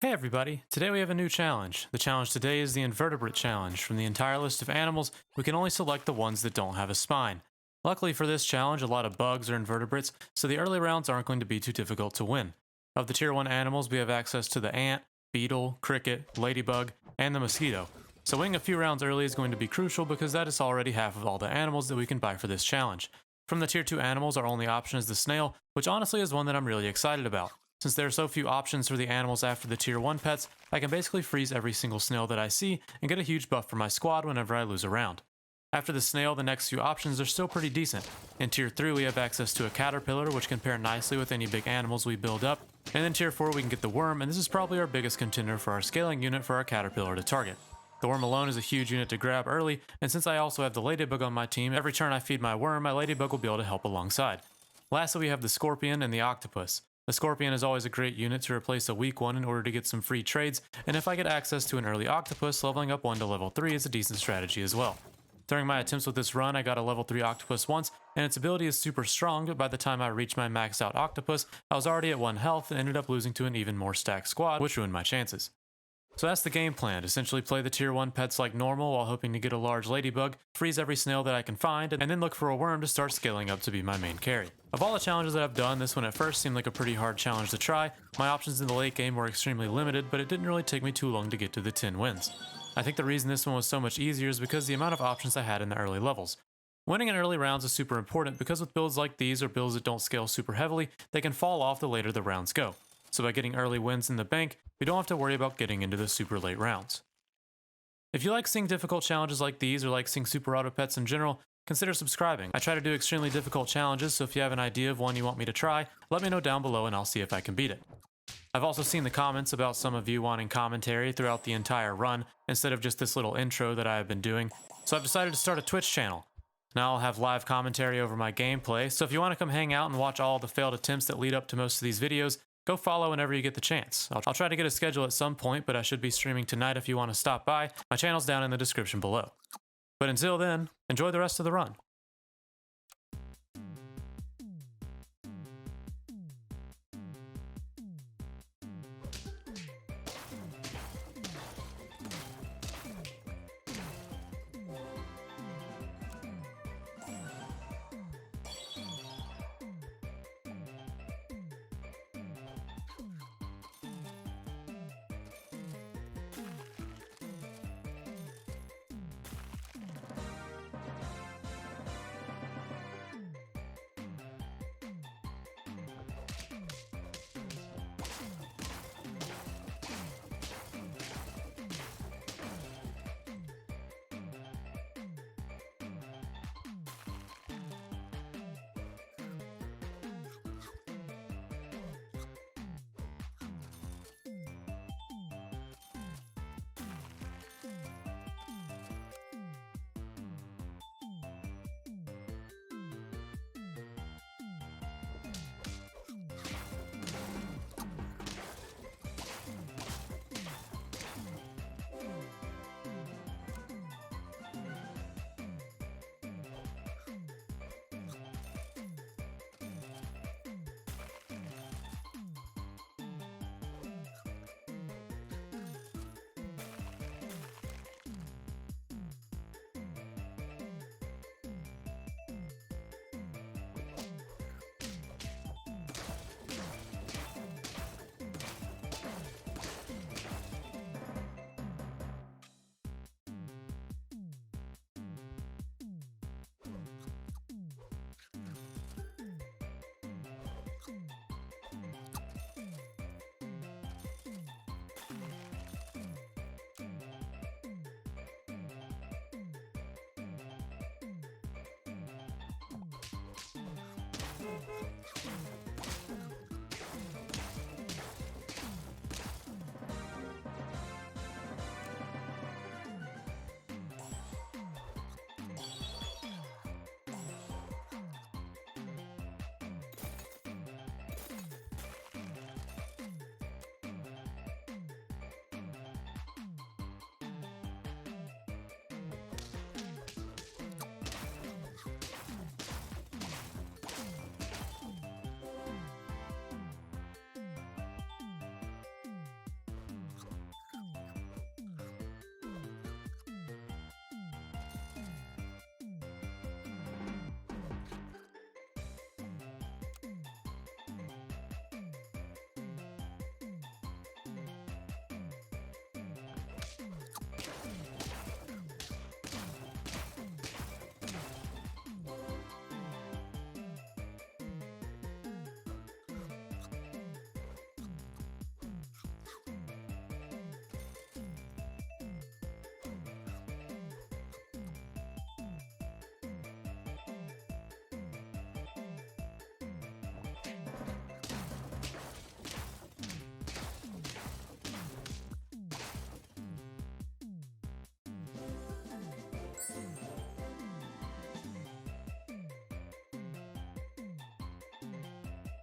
Hey everybody, today we have a new challenge. The challenge today is the Invertebrate challenge. From the entire list of animals, we can only select the ones that don't have a spine. Luckily for this challenge, a lot of bugs are invertebrates, so the early rounds aren't going to be too difficult to win. Of the tier 1 animals, we have access to the ant, beetle, cricket, ladybug, and the mosquito. So winning a few rounds early is going to be crucial because that is already half of all the animals that we can buy for this challenge. From the tier 2 animals, our only option is the snail, which honestly is one that I'm really excited about. Since there are so few options for the animals after the tier 1 pets, I can basically freeze every single snail that I see and get a huge buff for my squad whenever I lose a round. After the snail, the next few options are still pretty decent. In tier 3 we have access to a caterpillar, which can pair nicely with any big animals we build up, and in tier 4 we can get the worm, and this is probably our biggest contender for our scaling unit for our caterpillar to target. The worm alone is a huge unit to grab early, and since I also have the ladybug on my team, every turn I feed my worm, my ladybug will be able to help alongside. Lastly, we have the scorpion and the octopus. The scorpion is always a great unit to replace a weak one in order to get some free trades, and if I get access to an early octopus, leveling up one to level 3 is a decent strategy as well. During my attempts with this run, I got a level 3 octopus once, and its ability is super strong, but by the time I reached my maxed out octopus, I was already at 1 health and ended up losing to an even more stacked squad, which ruined my chances. So that's the game plan, essentially play the tier 1 pets like normal while hoping to get a large ladybug, freeze every snail that I can find, and then look for a worm to start scaling up to be my main carry. Of all the challenges that I've done, this one at first seemed like a pretty hard challenge to try. My options in the late game were extremely limited, but it didn't really take me too long to get to the 10 wins. I think the reason this one was so much easier is because the amount of options I had in the early levels. Winning in early rounds is super important because with builds like these or builds that don't scale super heavily, they can fall off the later the rounds go. So by getting early wins in the bank, we don't have to worry about getting into the super late rounds. If you like seeing difficult challenges like these or like seeing super auto pets in general, consider subscribing. I try to do extremely difficult challenges, so if you have an idea of one you want me to try, let me know down below and I'll see if I can beat it. I've also seen the comments about some of you wanting commentary throughout the entire run instead of just this little intro that I have been doing, so I've decided to start a Twitch channel. Now I'll have live commentary over my gameplay, so if you want to come hang out and watch all the failed attempts that lead up to most of these videos, go follow whenever you get the chance. I'll try to get a schedule at some point, but I should be streaming tonight if you want to stop by. My channel's down in the description below. But until then, enjoy the rest of the run.